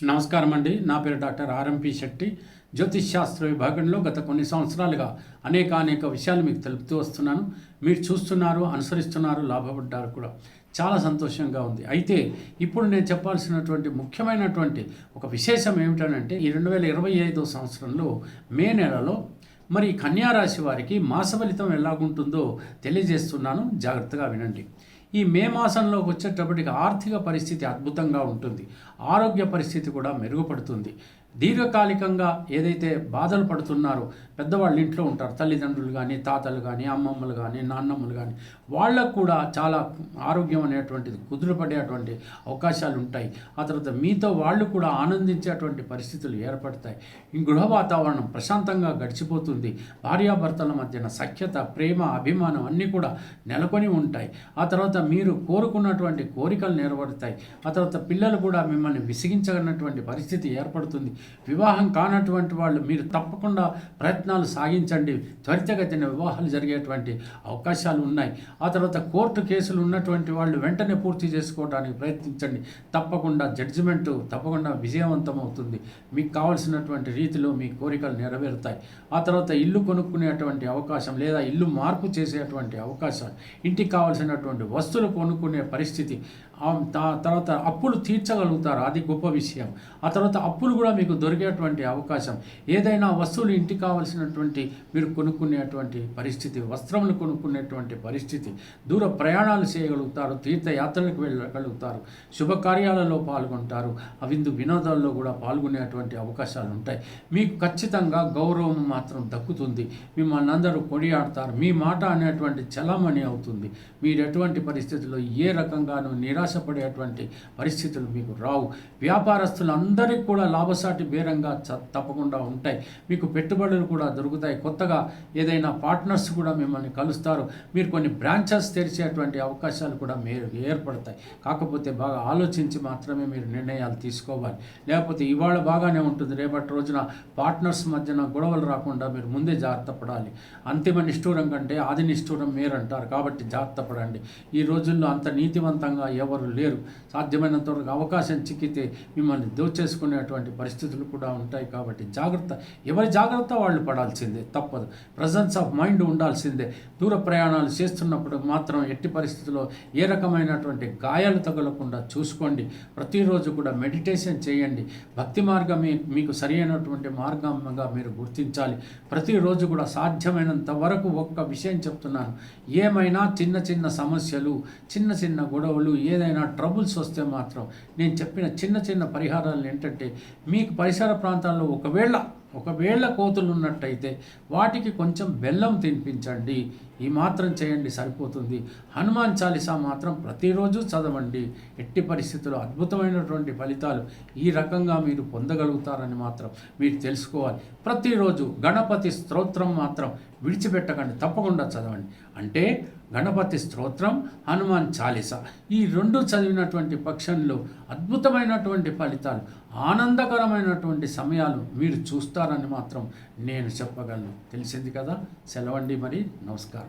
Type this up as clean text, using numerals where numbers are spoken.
నమస్కారం అండి. నా పేరు డాక్టర్ ఆర్ఎంపి శెట్టి. జ్యోతిష్ శాస్త్ర విభాగంలో గత కొన్ని సంవత్సరాలుగా అనేక విషయాలు మీకు తెలుపుతూ వస్తున్నాను. మీరు చూస్తున్నారు, అనుసరిస్తున్నారు, లాభపడ్డారు కూడా. చాలా సంతోషంగా ఉంది. అయితే ఇప్పుడు నేను చెప్పాల్సినటువంటి ముఖ్యమైనటువంటి ఒక విశేషం ఏమిటనంటే, ఈ 2025 సంవత్సరంలో మే నెలలో మరి కన్యారాశి వారికి మాస ఫలితం ఎలాగుంటుందో తెలియజేస్తున్నాను. జాగ్రత్తగా వినండి. ఈ మే మాసంలోకి వచ్చేటప్పటికి ఆర్థిక పరిస్థితి అద్భుతంగా ఉంటుంది. ఆరోగ్య పరిస్థితి కూడా మెరుగుపడుతుంది. దీర్ఘకాలికంగా ఏదైతే బాధలు పడుతున్నారో, పెద్దవాళ్ళు ఇంట్లో ఉంటారు, తల్లిదండ్రులు కానీ, తాతలు కానీ, అమ్మమ్మలు కానీ, నాన్నమ్మలు కానీ, వాళ్ళకు కూడా చాలా ఆరోగ్యం అనేటువంటిది కుదురుపడేటువంటి అవకాశాలు ఉంటాయి. ఆ తర్వాత మీతో వాళ్ళు కూడా ఆనందించేటువంటి పరిస్థితులు ఏర్పడతాయి. ఈ గృహ వాతావరణం ప్రశాంతంగా గడిచిపోతుంది. భార్యాభర్తల మధ్యన సఖ్యత, ప్రేమ, అభిమానం అన్నీ కూడా నెలకొని ఉంటాయి. ఆ తర్వాత మీరు కోరుకున్నటువంటి కోరికలు నెరవేరుతాయి. ఆ తర్వాత పిల్లలు కూడా మిమ్మల్ని విసిగించగలిగినటువంటి పరిస్థితి ఏర్పడుతుంది. వివాహం కానటువంటి వాళ్ళు మీరు తప్పకుండా ప్రయత్నాలు సాగించండి. త్వరితగతిన వివాహాలు జరిగేటువంటి అవకాశాలు ఉన్నాయి. ఆ తర్వాత కోర్టు కేసులు ఉన్నటువంటి వాళ్ళు వెంటనే పూర్తి చేసుకోవడానికి ప్రయత్నించండి. తప్పకుండా జడ్జిమెంటు తప్పకుండా విజయవంతం అవుతుంది. మీకు కావలసినటువంటి రీతిలో మీ కోరికలు నెరవేరుతాయి. ఆ తర్వాత ఇల్లు కొనుక్కునేటువంటి అవకాశం లేదా ఇల్లు మార్పు చేసేటువంటి అవకాశాలు, ఇంటికి కావలసినటువంటి వస్తువులు కొనుక్కునే పరిస్థితి, తర్వాత అప్పులు తీర్చగలుగుతారు. అది గొప్ప విషయం. ఆ తర్వాత అప్పులు కూడా మీకు దొరికేటువంటి అవకాశం, ఏదైనా వస్తువులు ఇంటికి కావలసినటువంటి మీరు కొనుక్కునేటువంటి పరిస్థితి, వస్త్రములు కొనుక్కునేటువంటి పరిస్థితి, దూర ప్రయాణాలు చేయగలుగుతారు, తీర్థయాత్రలకు వెళ్ళగలుగుతారు, శుభకార్యాలలో పాల్గొంటారు, విందు వినోదాల్లో కూడా పాల్గొనేటువంటి అవకాశాలు ఉంటాయి. మీకు ఖచ్చితంగా గౌరవం మాత్రం దక్కుతుంది. మిమ్మల్ని అందరూ కొనియాడతారు. మీ మాట అనేటువంటి చలామణి అవుతుంది. మీరు ఎటువంటి పరిస్థితుల్లో ఏ రకంగానూ నిరాశపడేటువంటి పరిస్థితులు మీకు రావు. వ్యాపారస్తులందరికీ కూడా లాభసాటి బేరంగా తప్పకుండా ఉంటాయి. మీకు పెట్టుబడులు కూడా దొరుకుతాయి. కొత్తగా ఏదైనా పార్ట్నర్స్ కూడా మిమ్మల్ని కలుస్తారు. మీరు కొన్ని బ్రాంచెస్ తెరిచేటువంటి అవకాశాలు కూడా మీరు ఏర్పడతాయి. కాకపోతే బాగా ఆలోచించి మాత్రమే మీరు నిర్ణయాలు తీసుకోవాలి. లేకపోతే ఇవాళ బాగానే ఉంటుంది, రేపటి రోజున పార్ట్నర్స్ మధ్యన గొడవలు రాకుండా మీరు ముందే జాగ్రత్త పడాలి. అంతిమ నిష్ఠూరం కంటే ఆది నిష్ఠూరం మేరంటారు. కాబట్టి జాగ్రత్త పడండి. ఈ రోజుల్లో అంత నీతివంతంగా ఎవరు లేరు. సాధ్యమైనంత వరకు అవకాశం చిక్కితే మిమ్మల్ని దోచేసుకునేటువంటి పరిస్థితులు కూడా ఉంటాయి. కాబట్టి జాగ్రత్త, ఎవరి జాగ్రత్త వాళ్ళు పడాల్సిందే, తప్పదు. ప్రజెన్స్ ఆఫ్ మైండ్ ఉండాల్సిందే. దూర ప్రయాణాలు చేస్తున్నప్పుడు మాత్రం ఎట్టి పరిస్థితుల్లో ఏ రకమైనటువంటి గాయాలు తగలకుండా చూసుకోండి. ప్రతిరోజు కూడా మెడిటేషన్ చేయండి. భక్తి మార్గమే మీకు సరి అయినటువంటి మార్గంగా మీరు గుర్తించాలి. ప్రతిరోజు కూడా సాధ్యమైనంత వరకు ఒక్క విషయం చెప్తున్నాను, ఏమైనా చిన్న సమస్యలు, చిన్న గొడవలు, ఏదైనా ట్రబుల్స్ వస్తే మాత్రం నేను చెప్పిన చిన్న పరిహారాలు ఏంటంటే, మీకు పరిసర ప్రాంతాల్లో ఒకవేళ కోతులు ఉన్నట్టయితే వాటికి కొంచెం బెల్లం తినిపించండి. ఈ మాత్రం చేయండి, సరిపోతుంది. హనుమాన్ చాలీసా మాత్రం ప్రతిరోజు చదవండి. ఎట్టి పరిస్థితుల్లో అద్భుతమైనటువంటి ఫలితాలు ఈ రకంగా మీరు పొందగలుగుతారని మాత్రం మీరు తెలుసుకోవాలి. ప్రతిరోజు గణపతి స్తోత్రం మాత్రం విడిచిపెట్టకండి, తప్పకుండా చదవండి. అంటే గణపతి స్తోత్రం, హనుమాన్ చాలీసా, ఈ రెండు చదివినటువంటి పక్షంలో అద్భుతమైనటువంటి ఫలితాలు, ఆనందకరమైనటువంటి సమయాలు మీరు చూస్తారని మాత్రం నేను చెప్పగలను. తెలిసింది కదా. సెలవండి మరి. నమస్కారం.